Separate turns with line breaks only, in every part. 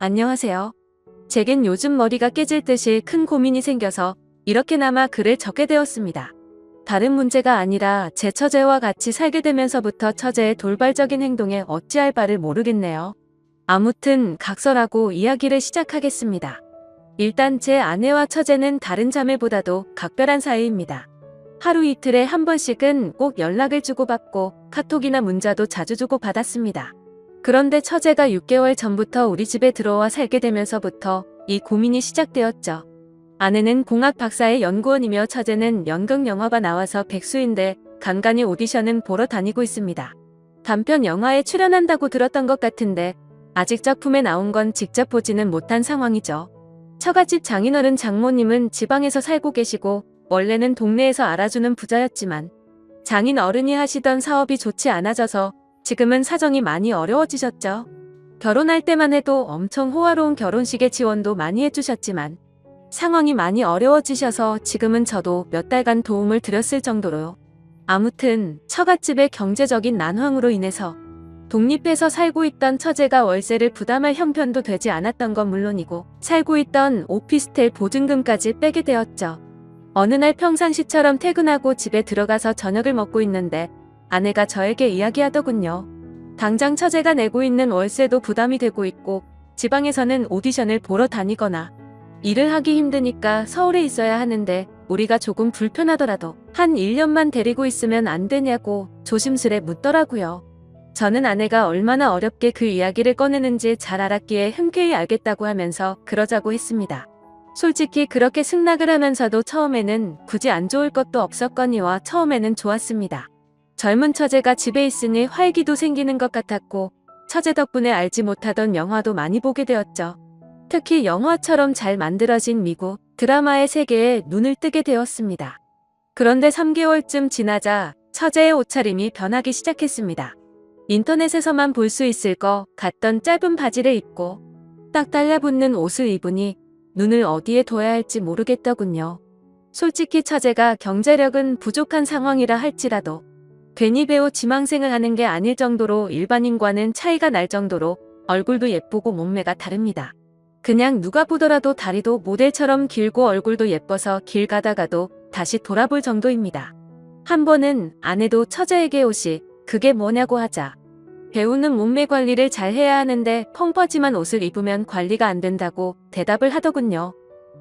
안녕하세요. 제겐 요즘 머리가 깨질 듯이 큰 고민이 생겨서 이렇게나마 글을 적게 되었습니다. 다른 문제가 아니라 제 처제와 같이 살게 되면서부터 처제의 돌발적인 행동에 어찌할 바를 모르겠네요. 아무튼 각설하고 이야기를 시작하겠습니다. 일단 제 아내와 처제는 다른 자매보다도 각별한 사이입니다. 하루 이틀에 한 번씩은 꼭 연락을 주고받고 카톡이나 문자도 자주 주고받았습니다. 그런데 처제가 6개월 전부터 우리 집에 들어와 살게 되면서부터 이 고민이 시작되었죠. 아내는 공학 박사의 연구원이며 처제는 연극 영화가 나와서 백수인데 간간히 오디션은 보러 다니고 있습니다. 단편 영화에 출연한다고 들었던 것 같은데 아직 작품에 나온 건 직접 보지는 못한 상황이죠. 처갓집 장인어른 장모님은 지방에서 살고 계시고 원래는 동네에서 알아주는 부자였지만 장인어른이 하시던 사업이 좋지 않아져서 지금은 사정이 많이 어려워지셨죠. 결혼할 때만 해도 엄청 호화로운 결혼식의 지원도 많이 해주셨지만 상황이 많이 어려워지셔서 지금은 저도 몇 달간 도움을 드렸을 정도로요. 아무튼 처갓집의 경제적인 난황으로 인해서 독립해서 살고 있던 처제가 월세를 부담할 형편도 되지 않았던 건 물론이고 살고 있던 오피스텔 보증금까지 빼게 되었죠. 어느 날 평상시처럼 퇴근하고 집에 들어가서 저녁을 먹고 있는데 아내가 저에게 이야기하더군요. 당장 처제가 내고 있는 월세도 부담이 되고 있고 지방에서는 오디션을 보러 다니거나 일을 하기 힘드니까 서울에 있어야 하는데 우리가 조금 불편하더라도 한 1년만 데리고 있으면 안 되냐고 조심스레 묻더라고요. 저는 아내가 얼마나 어렵게 그 이야기를 꺼내는지 잘 알았기에 흔쾌히 알겠다고 하면서 그러자고 했습니다. 솔직히 그렇게 승낙을 하면서도 처음에는 굳이 안 좋을 것도 없었거니와 처음에는 좋았습니다. 젊은 처제가 집에 있으니 활기도 생기는 것 같았고 처제 덕분에 알지 못하던 영화도 많이 보게 되었죠. 특히 영화처럼 잘 만들어진 미국 드라마의 세계에 눈을 뜨게 되었습니다. 그런데 3개월쯤 지나자 처제의 옷차림이 변하기 시작했습니다. 인터넷에서만 볼 수 있을 것 같던 짧은 바지를 입고 딱 달라붙는 옷을 입으니 눈을 어디에 둬야 할지 모르겠더군요. 솔직히 처제가 경제력은 부족한 상황이라 할지라도 괜히 배우 지망생을 하는 게 아닐 정도로 일반인과는 차이가 날 정도로 얼굴도 예쁘고 몸매가 다릅니다. 그냥 누가 보더라도 다리도 모델처럼 길고 얼굴도 예뻐서 길 가다가도 다시 돌아볼 정도입니다. 한 번은 아내도 처제에게 옷이 그게 뭐냐고 하자 배우는 몸매 관리를 잘 해야 하는데 펑퍼짐한 옷을 입으면 관리가 안 된다고 대답을 하더군요.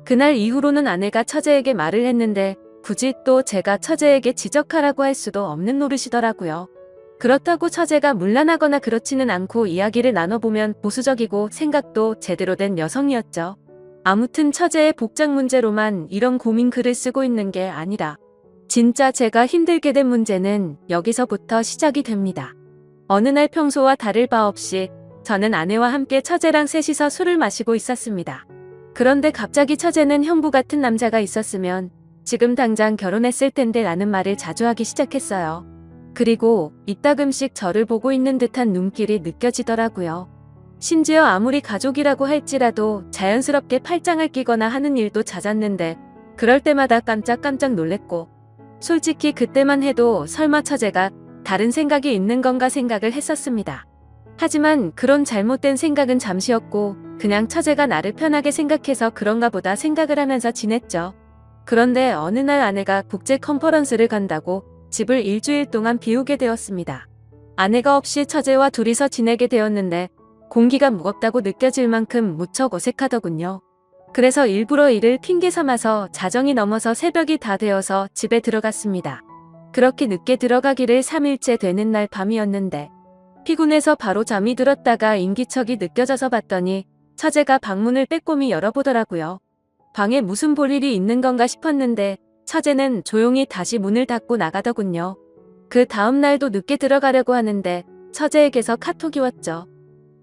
그날 이후로는 아내가 처제에게 말을 했는데 굳이 또 제가 처제에게 지적하라고 할 수도 없는 노릇이더라고요. 그렇다고 처제가 문란하거나 그렇지는 않고 이야기를 나눠보면 보수적이고 생각도 제대로 된 여성이었죠. 아무튼 처제의 복장 문제로만 이런 고민 글을 쓰고 있는 게 아니라 진짜 제가 힘들게 된 문제는 여기서부터 시작이 됩니다. 어느 날 평소와 다를 바 없이 저는 아내와 함께 처제랑 셋이서 술을 마시고 있었습니다. 그런데 갑자기 처제는 형부 같은 남자가 있었으면 지금 당장 결혼했을 텐데 라는 말을 자주 하기 시작했어요. 그리고 이따금씩 저를 보고 있는 듯한 눈길이 느껴지더라고요. 심지어 아무리 가족이라고 할지라도 자연스럽게 팔짱을 끼거나 하는 일도 잦았는데 그럴 때마다 깜짝깜짝 놀랬고 솔직히 그때만 해도 설마 처제가 다른 생각이 있는 건가 생각을 했었습니다. 하지만 그런 잘못된 생각은 잠시였고 그냥 처제가 나를 편하게 생각해서 그런가 보다 생각을 하면서 지냈죠. 그런데 어느 날 아내가 국제 컨퍼런스를 간다고 집을 일주일 동안 비우게 되었습니다. 아내가 없이 처제와 둘이서 지내게 되었는데 공기가 무겁다고 느껴질 만큼 무척 어색하더군요. 그래서 일부러 이를 핑계 삼아서 자정이 넘어서 새벽이 다 되어서 집에 들어갔습니다. 그렇게 늦게 들어가기를 3일째 되는 날 밤이었는데 피곤해서 바로 잠이 들었다가 인기척이 느껴져서 봤더니 처제가 방문을 빼꼼히 열어보더라고요. 방에 무슨 볼일이 있는 건가 싶었는데 처제는 조용히 다시 문을 닫고 나가더군요. 그 다음 날도 늦게 들어가려고 하는데 처제에게서 카톡이 왔죠.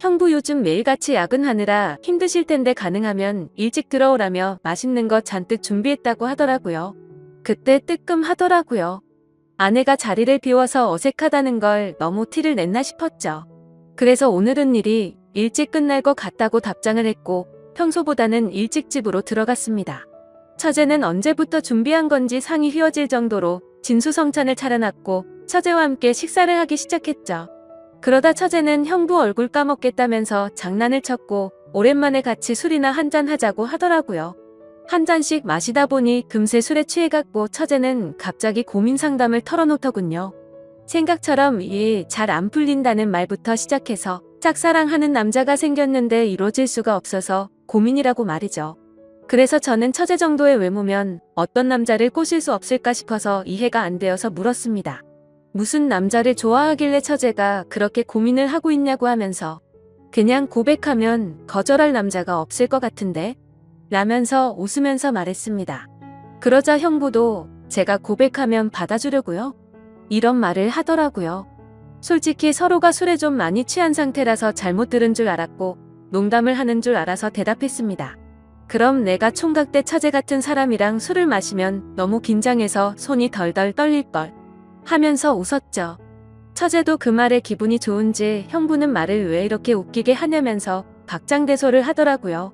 형부 요즘 매일같이 야근하느라 힘드실 텐데 가능하면 일찍 들어오라며 맛있는 거 잔뜩 준비했다고 하더라고요. 그때 뜨끔하더라고요. 아내가 자리를 비워서 어색하다는 걸 너무 티를 냈나 싶었죠. 그래서 오늘은 일이 일찍 끝날 것 같다고 답장을 했고 평소보다는 일찍 집으로 들어갔습니다. 처제는 언제부터 준비한 건지 상이 휘어질 정도로 진수성찬을 차려놨고 처제와 함께 식사를 하기 시작했죠. 그러다 처제는 형부 얼굴 까먹겠다면서 장난을 쳤고 오랜만에 같이 술이나 한잔 하자고 하더라고요. 한 잔씩 마시다 보니 금세 술에 취해갔고 처제는 갑자기 고민 상담을 털어놓더군요. 생각처럼 일 잘 안 풀린다는 말부터 시작해서 짝사랑하는 남자가 생겼는데 이루어질 수가 없어서 고민이라고 말이죠. 그래서 저는 처제 정도의 외모면 어떤 남자를 꼬실 수 없을까 싶어서 이해가 안 되어서 물었습니다. 무슨 남자를 좋아하길래 처제가 그렇게 고민을 하고 있냐고 하면서 그냥 고백하면 거절할 남자가 없을 것 같은데? 라면서 웃으면서 말했습니다. 그러자 형부도 제가 고백하면 받아주려고요? 이런 말을 하더라고요. 솔직히 서로가 술에 좀 많이 취한 상태라서 잘못 들은 줄 알았고 농담을 하는 줄 알아서 대답했습니다. 그럼 내가 총각 때 처제 같은 사람이랑 술을 마시면 너무 긴장해서 손이 덜덜 떨릴걸 하면서 웃었죠. 처제도 그 말에 기분이 좋은지 형부는 말을 왜 이렇게 웃기게 하냐면서 박장대소를 하더라고요.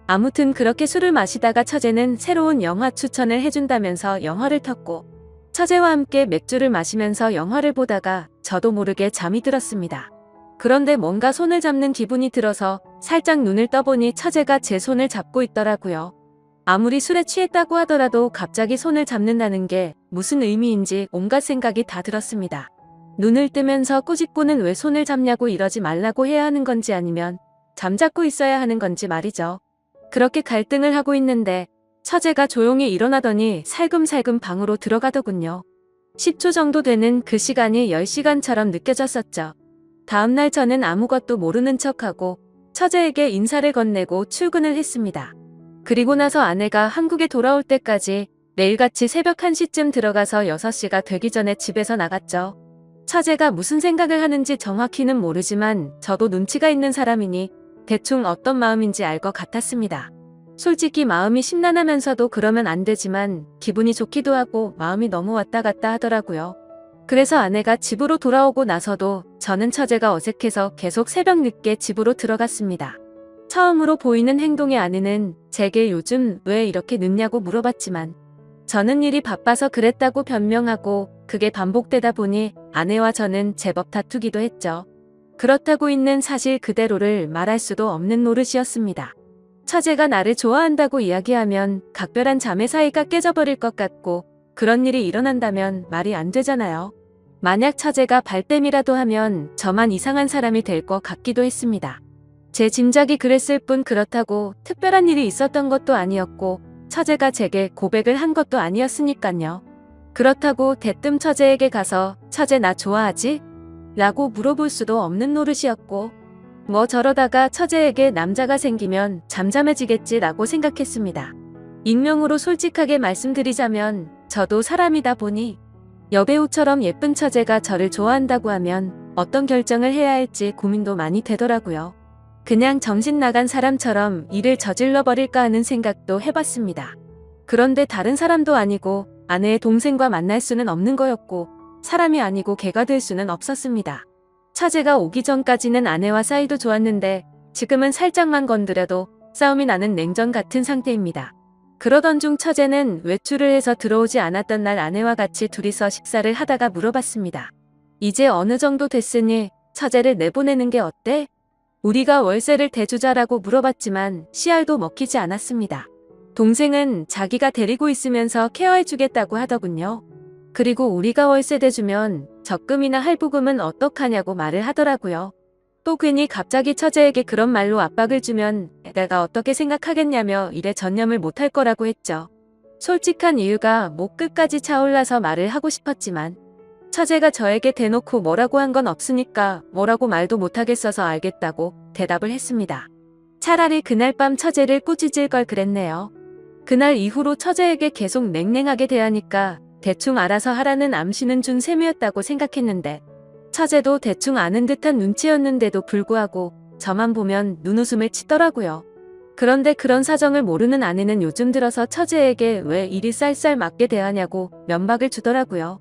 아무튼 그렇게 술을 마시다가 처제는 새로운 영화 추천을 해준다면서 영화를 텄고 처제와 함께 맥주를 마시면서 영화를 보다가 저도 모르게 잠이 들었습니다. 그런데 뭔가 손을 잡는 기분이 들어서 살짝 눈을 떠보니 처제가 제 손을 잡고 있더라고요. 아무리 술에 취했다고 하더라도 갑자기 손을 잡는다는 게 무슨 의미인지 온갖 생각이 다 들었습니다. 눈을 뜨면서 꾸짖고는 왜 손을 잡냐고 이러지 말라고 해야 하는 건지 아니면 잠잡고 있어야 하는 건지 말이죠. 그렇게 갈등을 하고 있는데 처제가 조용히 일어나더니 살금살금 방으로 들어가더군요. 10초 정도 되는 그 시간이 10시간처럼 느껴졌었죠. 다음날 저는 아무것도 모르는 척하고 처제에게 인사를 건네고 출근을 했습니다. 그리고 나서 아내가 한국에 돌아올 때까지 매일같이 새벽 1시쯤 들어가서 6시가 되기 전에 집에서 나갔죠. 처제가 무슨 생각을 하는지 정확히는 모르지만 저도 눈치가 있는 사람이니 대충 어떤 마음인지 알 것 같았습니다. 솔직히 마음이 심란하면서도 그러면 안 되지만 기분이 좋기도 하고 마음이 너무 왔다 갔다 하더라고요. 그래서 아내가 집으로 돌아오고 나서도 저는 처제가 어색해서 계속 새벽 늦게 집으로 들어갔습니다. 처음으로 보이는 행동의 아내는 제게 요즘 왜 이렇게 늦냐고 물어봤지만 저는 일이 바빠서 그랬다고 변명하고 그게 반복되다 보니 아내와 저는 제법 다투기도 했죠. 그렇다고 있는 사실 그대로를 말할 수도 없는 노릇이었습니다. 처제가 나를 좋아한다고 이야기하면 각별한 자매 사이가 깨져버릴 것 같고 그런 일이 일어난다면 말이 안 되잖아요. 만약 처제가 발뺌이라도 하면 저만 이상한 사람이 될 것 같기도 했습니다. 제 짐작이 그랬을 뿐 그렇다고 특별한 일이 있었던 것도 아니었고 처제가 제게 고백을 한 것도 아니었으니깐요. 그렇다고 대뜸 처제에게 가서 처제 나 좋아하지? 라고 물어볼 수도 없는 노릇이었고 뭐 저러다가 처제에게 남자가 생기면 잠잠해지겠지라고 생각했습니다. 익명으로 솔직하게 말씀드리자면 저도 사람이다 보니 여배우처럼 예쁜 처제가 저를 좋아한다고 하면 어떤 결정을 해야 할지 고민도 많이 되더라고요. 그냥 정신 나간 사람처럼 일을 저질러 버릴까 하는 생각도 해봤습니다. 그런데 다른 사람도 아니고 아내의 동생과 만날 수는 없는 거였고 사람이 아니고 개가 될 수는 없었습니다. 처제가 오기 전까지는 아내와 사이도 좋았는데 지금은 살짝만 건드려도 싸움이 나는 냉전 같은 상태입니다. 그러던 중 처제는 외출을 해서 들어오지 않았던 날 아내와 같이 둘이서 식사를 하다가 물어봤습니다. 이제 어느 정도 됐으니 처제를 내보내는 게 어때? 우리가 월세를 대주자라고 물어봤지만 씨알도 먹히지 않았습니다. 동생은 자기가 데리고 있으면서 케어해주겠다고 하더군요. 그리고 우리가 월세 대주면 적금이나 할부금은 어떡하냐고 말을 하더라고요. 또 괜히 갑자기 처제에게 그런 말로 압박을 주면 내가 어떻게 생각하겠냐며 일에 전념을 못할 거라고 했죠. 솔직한 이유가 목 끝까지 차올라서 말을 하고 싶었지만 처제가 저에게 대놓고 뭐라고 한 건 없으니까 뭐라고 말도 못하겠어서 알겠다고 대답을 했습니다. 차라리 그날 밤 처제를 꾸짖을 걸 그랬네요. 그날 이후로 처제에게 계속 냉랭하게 대하니까 대충 알아서 하라는 암시는 준 셈이었다고 생각했는데 처제도 대충 아는 듯한 눈치였는데도 불구하고 저만 보면 눈웃음을 치더라고요. 그런데 그런 사정을 모르는 아내는 요즘 들어서 처제에게 왜 이리 쌀쌀 맞게 대하냐고 면박을 주더라고요.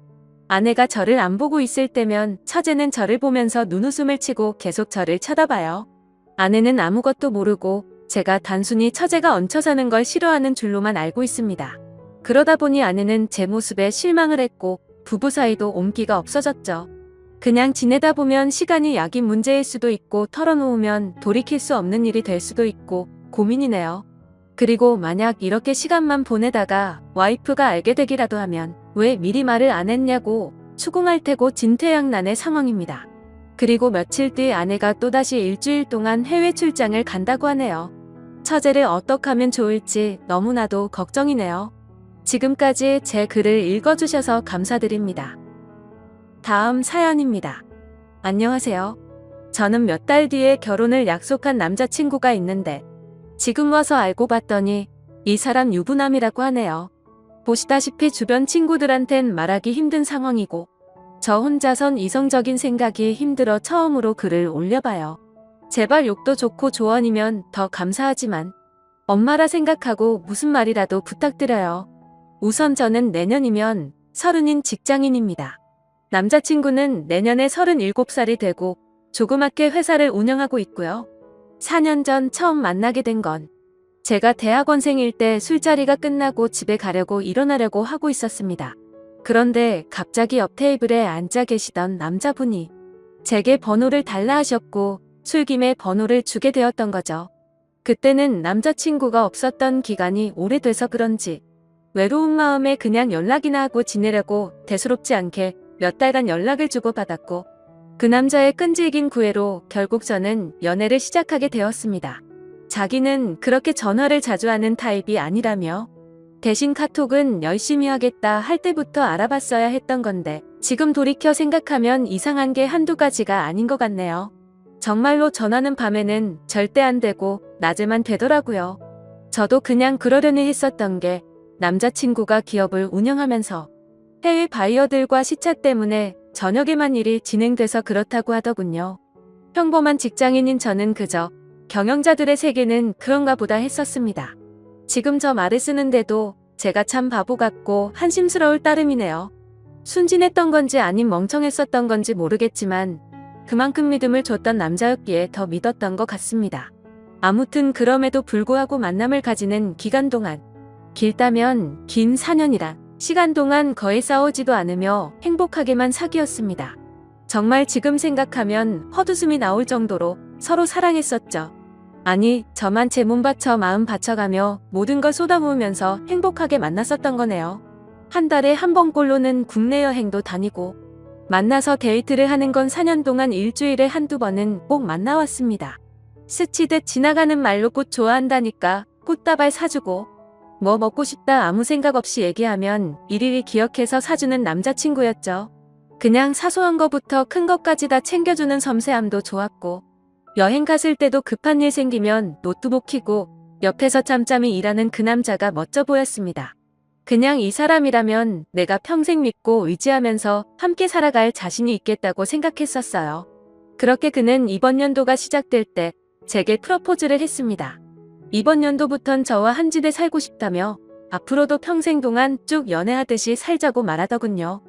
아내가 저를 안 보고 있을 때면 처제는 저를 보면서 눈웃음을 치고 계속 저를 쳐다봐요. 아내는 아무것도 모르고 제가 단순히 처제가 얹혀 사는 걸 싫어하는 줄로만 알고 있습니다. 그러다 보니 아내는 제 모습에 실망을 했고 부부 사이도 온기가 없어졌죠. 그냥 지내다 보면 시간이 약이 문제일 수도 있고 털어놓으면 돌이킬 수 없는 일이 될 수도 있고 고민이네요. 그리고 만약 이렇게 시간만 보내다가 와이프가 알게 되기라도 하면 왜 미리 말을 안 했냐고 추궁할 테고 진퇴양난의 상황입니다. 그리고 며칠 뒤 아내가 또다시 일주일 동안 해외 출장을 간다고 하네요. 처제를 어떻게 하면 좋을지 너무나도 걱정이네요. 지금까지 제 글을 읽어주셔서 감사드립니다. 다음 사연입니다. 안녕하세요. 저는 몇 달 뒤에 결혼을 약속한 남자친구가 있는데 지금 와서 알고 봤더니 이 사람 유부남이라고 하네요. 보시다시피 주변 친구들한텐 말하기 힘든 상황이고 저 혼자선 이성적인 생각이 힘들어 처음으로 글을 올려봐요. 제발 욕도 좋고 조언이면 더 감사하지만 엄마라 생각하고 무슨 말이라도 부탁드려요. 우선 저는 내년이면 30인 직장인입니다. 남자친구는 내년에 37살이 되고 조그맣게 회사를 운영하고 있고요. 4년 전 처음 만나게 된 건 제가 대학원생일 때 술자리가 끝나고 집에 가려고 일어나려고 하고 있었습니다. 그런데 갑자기 옆 테이블에 앉아 계시던 남자분이 제게 번호를 달라 하셨고 술김에 번호를 주게 되었던 거죠. 그때는 남자친구가 없었던 기간이 오래돼서 그런지 외로운 마음에 그냥 연락이나 하고 지내려고 대수롭지 않게 몇 달간 연락을 주고받았고 그 남자의 끈질긴 구애로 결국 저는 연애를 시작하게 되었습니다. 자기는 그렇게 전화를 자주 하는 타입이 아니라며 대신 카톡은 열심히 하겠다 할 때부터 알아봤어야 했던 건데 지금 돌이켜 생각하면 이상한 게 한두 가지가 아닌 것 같네요. 정말로 전화는 밤에는 절대 안 되고 낮에만 되더라고요. 저도 그냥 그러려니 했었던 게 남자친구가 기업을 운영하면서 해외 바이어들과 시차 때문에 저녁에만 일이 진행돼서 그렇다고 하더군요. 평범한 직장인인 저는 그저 경영자들의 세계는 그런가 보다 했었습니다. 지금 저 말을 쓰는데도 제가 참 바보 같고 한심스러울 따름이네요. 순진했던 건지 아님 멍청했었던 건지 모르겠지만 그만큼 믿음을 줬던 남자였기에 더 믿었던 것 같습니다. 아무튼 그럼에도 불구하고 만남을 가지는 기간 동안 길다면 긴 4년이란 시간 동안 거의 싸우지도 않으며 행복하게만 사귀었습니다. 정말 지금 생각하면 헛웃음이 나올 정도로 서로 사랑했었죠. 아니, 저만 제 몸 바쳐 마음 바쳐가며 모든 걸 쏟아부으면서 행복하게 만났었던 거네요. 한 달에 한 번꼴로는 국내 여행도 다니고 만나서 데이트를 하는 건 4년 동안 일주일에 한두 번은 꼭 만나왔습니다. 스치듯 지나가는 말로 꽃 좋아한다니까 꽃다발 사주고 뭐 먹고 싶다 아무 생각 없이 얘기하면 일일이 기억해서 사주는 남자친구였죠. 그냥 사소한 거부터 큰 것까지 다 챙겨주는 섬세함도 좋았고 여행 갔을 때도 급한 일 생기면 노트북 켜고 옆에서 짬짬이 일하는 그 남자가 멋져 보였습니다. 그냥 이 사람이라면 내가 평생 믿고 의지하면서 함께 살아갈 자신이 있겠다고 생각했었어요. 그렇게 그는 이번 연도가 시작될 때 제게 프러포즈를 했습니다. 이번 연도부턴 저와 한 집에 살고 싶다며 앞으로도 평생 동안 쭉 연애하듯이 살자고 말하더군요.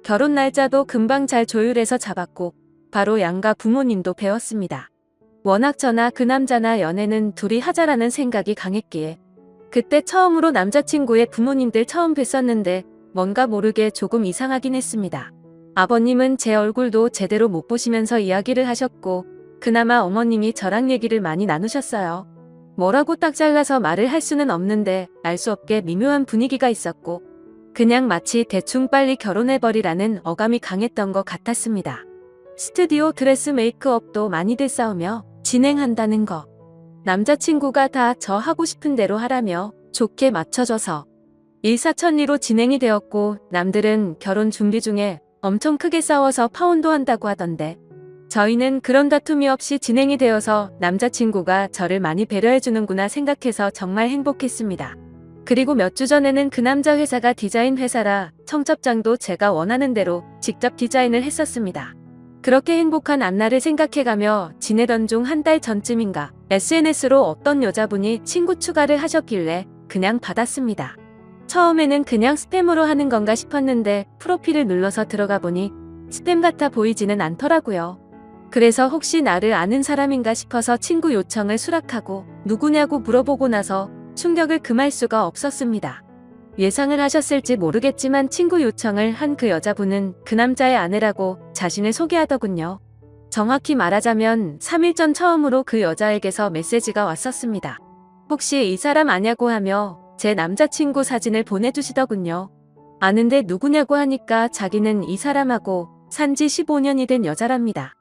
결혼 날짜도 금방 잘 조율해서 잡았고 바로 양가 부모님도 배웠습니다. 워낙 저나 그 남자나 연애는 둘이 하자라는 생각이 강했기에 그때 처음으로 남자친구의 부모님들 처음 뵀었는데 뭔가 모르게 조금 이상하긴 했습니다. 아버님은 제 얼굴도 제대로 못 보시면서 이야기를 하셨고 그나마 어머님이 저랑 얘기를 많이 나누셨어요. 뭐라고 딱 잘라서 말을 할 수는 없는데 알 수 없게 미묘한 분위기가 있었고 그냥 마치 대충 빨리 결혼해버리라는 어감이 강했던 것 같았습니다. 스튜디오 드레스 메이크업도 많이들 싸우며 진행한다는 거. 남자친구가 다 저 하고 싶은 대로 하라며 좋게 맞춰줘서 일사천리로 진행이 되었고 남들은 결혼 준비 중에 엄청 크게 싸워서 파혼도 한다고 하던데 저희는 그런 다툼이 없이 진행이 되어서 남자친구가 저를 많이 배려해주는구나 생각해서 정말 행복했습니다. 그리고 몇 주 전에는 그 남자 회사가 디자인 회사라 청첩장도 제가 원하는 대로 직접 디자인을 했었습니다. 그렇게 행복한 앞날을 생각해가며 지내던 중 한 달 전쯤인가 SNS로 어떤 여자분이 친구 추가를 하셨길래 그냥 받았습니다. 처음에는 그냥 스팸으로 하는 건가 싶었는데 프로필을 눌러서 들어가 보니 스팸 같아 보이지는 않더라고요. 그래서 혹시 나를 아는 사람인가 싶어서 친구 요청을 수락하고 누구냐고 물어보고 나서 충격을 금할 수가 없었습니다. 예상을 하셨을지 모르겠지만 친구 요청을 한 그 여자분은 그 남자의 아내라고 자신을 소개하더군요. 정확히 말하자면 3일 전 처음으로 그 여자에게서 메시지가 왔었습니다. 혹시 이 사람 아냐고 하며 제 남자친구 사진을 보내주시더군요. 아는데 누구냐고 하니까 자기는 이 사람하고 산지 15년이 된 여자랍니다.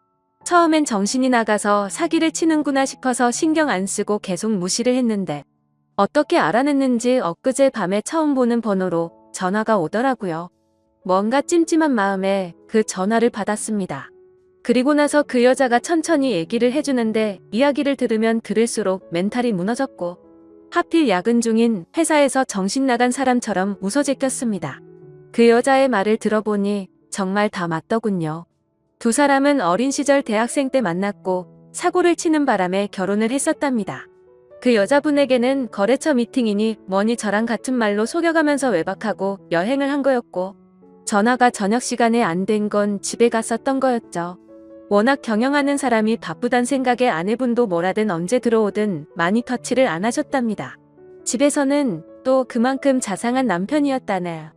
처음엔 정신이 나가서 사기를 치는구나 싶어서 신경 안 쓰고 계속 무시를 했는데 어떻게 알아냈는지 엊그제 밤에 처음 보는 번호로 전화가 오더라고요. 뭔가 찜찜한 마음에 그 전화를 받았습니다. 그리고 나서 그 여자가 천천히 얘기를 해주는데 이야기를 들으면 들을수록 멘탈이 무너졌고 하필 야근 중인 회사에서 정신 나간 사람처럼 웃어제꼈습니다. 그 여자의 말을 들어보니 정말 다 맞더군요. 두 사람은 어린 시절 대학생 때 만났고 사고를 치는 바람에 결혼을 했었답니다. 그 여자분에게는 거래처 미팅이니 뭐니 저랑 같은 말로 속여가면서 외박하고 여행을 한 거였고 전화가 저녁 시간에 안 된 건 집에 갔었던 거였죠. 워낙 경영하는 사람이 바쁘단 생각에 아내분도 뭐라든 언제 들어오든 많이 터치를 안 하셨답니다. 집에서는 또 그만큼 자상한 남편이었다네요.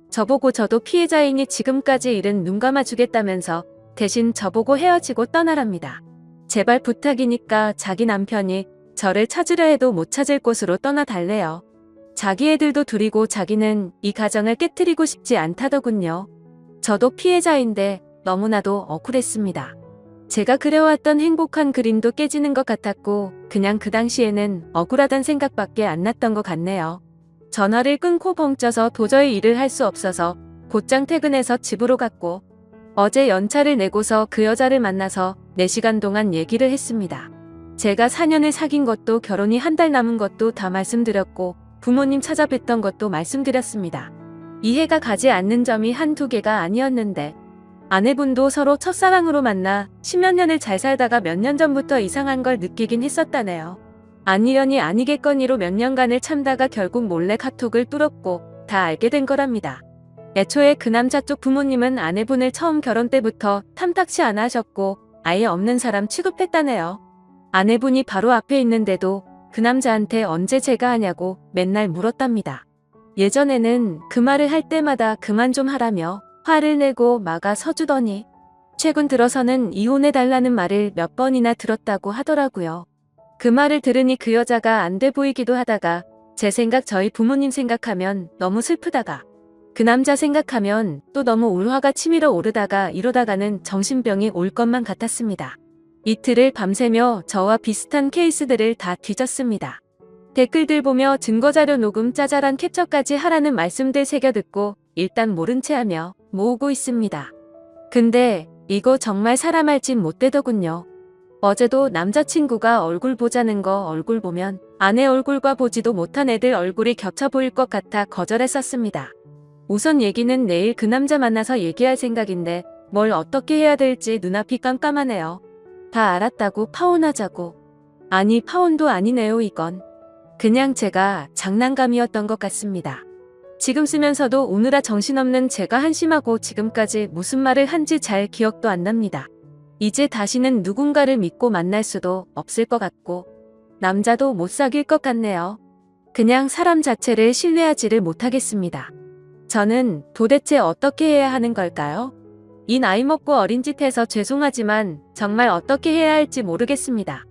저보고 저도 피해자이니 지금까지 일은 눈 감아주겠다면서 대신 저보고 헤어지고 떠나랍니다. 제발 부탁이니까 자기 남편이 저를 찾으려 해도 못 찾을 곳으로 떠나달래요. 자기 애들도 둘이고 자기는 이 가정을 깨트리고 싶지 않다더군요. 저도 피해자인데 너무나도 억울했습니다. 제가 그려왔던 행복한 그림도 깨지는 것 같았고 그냥 그 당시에는 억울하단 생각밖에 안 났던 것 같네요. 전화를 끊고 벙쪄서 도저히 일을 할 수 없어서 곧장 퇴근해서 집으로 갔고 어제 연차를 내고서 그 여자를 만나서 4시간 동안 얘기를 했습니다. 제가 4년을 사귄 것도 결혼이 한 달 남은 것도 다 말씀드렸고 부모님 찾아뵀던 것도 말씀드렸습니다. 이해가 가지 않는 점이 한두 개가 아니었는데 아내분도 서로 첫사랑으로 만나 10몇 년을 잘 살다가 몇 년 전부터 이상한 걸 느끼긴 했었다네요. 아니려니 아니겠거니로 몇 년간을 참다가 결국 몰래 카톡을 뚫었고 다 알게 된 거랍니다. 애초에 그 남자 쪽 부모님은 아내분을 처음 결혼 때부터 탐탁치 않아 하셨고 아예 없는 사람 취급했다네요. 아내분이 바로 앞에 있는데도 그 남자한테 언제 제가 하냐고 맨날 물었답니다. 예전에는 그 말을 할 때마다 그만 좀 하라며 화를 내고 막아 서주더니 최근 들어서는 이혼해달라는 말을 몇 번이나 들었다고 하더라고요. 그 말을 들으니 그 여자가 안 돼 보이기도 하다가 제 생각 저희 부모님 생각하면 너무 슬프다가 그 남자 생각하면 또 너무 울화가 치밀어 오르다가 이러다가는 정신병이 올 것만 같았습니다. 이틀을 밤새며 저와 비슷한 케이스들을 다 뒤졌습니다. 댓글들 보며 증거자료 녹음 짜잘한 캡처까지 하라는 말씀들 새겨 듣고 일단 모른 채 하며 모으고 있습니다. 근데 이거 정말 사람 할 짓 못 되더군요. 어제도 남자친구가 얼굴 보자는 거 얼굴 보면 아내 얼굴과 보지도 못한 애들 얼굴이 겹쳐 보일 것 같아 거절했었습니다. 우선 얘기는 내일 그 남자 만나서 얘기할 생각인데 뭘 어떻게 해야 될지 눈앞이 깜깜하네요. 다 알았다고 파혼하자고. 아니 파혼도 아니네요 이건. 그냥 제가 장난감이었던 것 같습니다. 지금 쓰면서도 오느라 정신없는 제가 한심하고 지금까지 무슨 말을 한지 잘 기억도 안 납니다. 이제 다시는 누군가를 믿고 만날 수도 없을 것 같고 남자도 못 사귈 것 같네요. 그냥 사람 자체를 신뢰하지를 못하겠습니다. 저는 도대체 어떻게 해야 하는 걸까요? 이 나이 먹고 어린 짓 해서 죄송하지만 정말 어떻게 해야 할지 모르겠습니다.